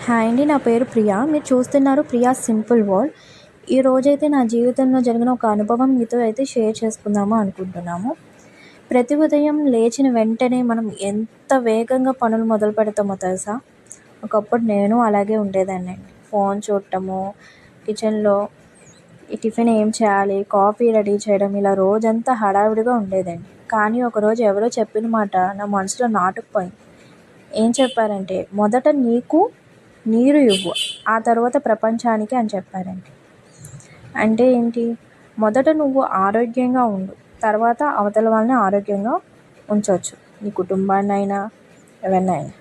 Hi అండి. నా పేరు ప్రియా. మీరు చూస్తున్నారు ప్రియా సింపుల్ వరల్డ్. ఈరోజైతే నా జీవితంలో జరిగిన ఒక అనుభవం మీతో అయితే షేర్ చేసుకుందాము అనుకుంటున్నాము. ప్రతి ఉదయం లేచిన వెంటనే మనం ఎంత వేగంగా పనులు మొదలు పెడతామో తెలుసా? ఒకప్పుడు నేను అలాగే ఉండేదాన్నండి. ఫోన్ చూడటము, కిచెన్‌లో ఈ టిఫిన్ ఏం చేయాలి, కాఫీ రెడీ చేయడం ఇలా రోజంతా హడావిడిగా ఉండేదండి. కానీ ఒకరోజు ఎవరో చెప్పిన మాట నా మనసులో నాటుకుపోయింది. ఏం చెప్పారంటే, "మొదట నీకు నీరు ఇవ్వు, ఆ తర్వాత ప్రపంచానికి" అని చెప్పారండి. అంటే ఏంటి? మొదట నువ్వు ఆరోగ్యంగా ఉండు, తర్వాత అవతల వాళ్ళని ఆరోగ్యంగా ఉంచొచ్చు. నీ కుటుంబాన్నైనా, ఎవరినైనా.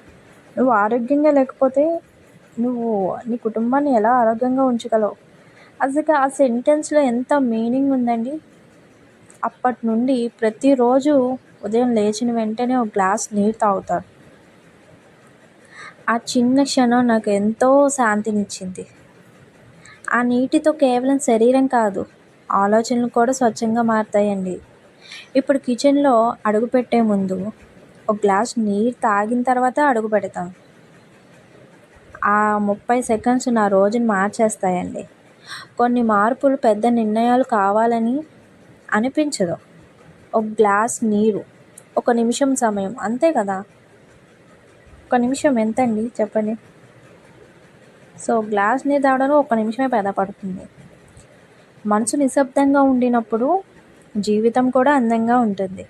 నువ్వు ఆరోగ్యంగా లేకపోతే నువ్వు నీ కుటుంబాన్ని ఎలా ఆరోగ్యంగా ఉంచగలవు? అసలు ఆ సెంటెన్స్‌లో ఎంత మీనింగ్ ఉందండి. అప్పటి నుండి ప్రతిరోజు ఉదయం లేచిన వెంటనే ఒక గ్లాస్ నీరు తాగుతాను. ఆ చిన్న క్షణం నాకు ఎంతో శాంతినిచ్చింది. ఆ నీటితో కేవలం శరీరం కాదు, ఆలోచనలు కూడా స్వచ్ఛంగా మారతాయండి. ఇప్పుడు కిచెన్‌లో అడుగుపెట్టే ముందు ఒక గ్లాస్ నీరు తాగిన తర్వాత అడుగు పెడతాం. ఆ 30 సెకండ్స్ నా రోజుని మార్చేస్తాయండి. కొన్ని మార్పులు పెద్ద నిర్ణయాలు కావాలని అనిపించదు. ఒక గ్లాస్ నీరు, ఒక నిమిషం సమయం, అంతే కదా! ఒక నిమిషం ఎంతండి చెప్పండి? సో, గ్లాస్ నీరు తాగడానికి ఒక్క నిమిషమే పడుతుంది. మనసు నిశ్శబ్దంగా ఉండినప్పుడు జీవితం కూడా అందంగా ఉంటుంది.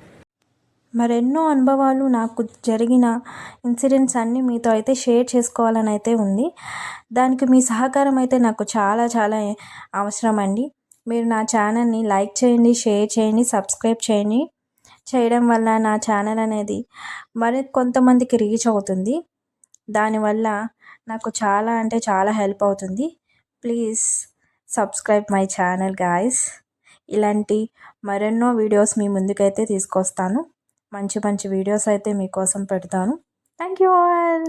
మరెన్నో అనుభవాలు నాకు జరిగిన ఇన్సిడెంట్స్ అన్నీ మీతో అయితే షేర్ చేసుకోవాలని అయితే ఉంది. దానికి మీ సహకారం అయితే నాకు చాలా చాలా అవసరం అండి. మీరు నా ఛానల్ని లైక్ చేయండి, షేర్ చేయండి, సబ్స్క్రైబ్ చేయండి. చేయడం వల్ల నా ఛానల్ అనేది మరి కొంతమందికి రీచ్ అవుతుంది. దానివల్ల నాకు చాలా అంటే చాలా హెల్ప్ అవుతుంది. Please subscribe my channel guys. ఇలాంటి మరెన్నో వీడియోస్ మీ ముందుకైతే తీసుకొస్తాను. మంచి మంచి వీడియోస్ అయితే మీకోసం పెడతాను. Thank you all.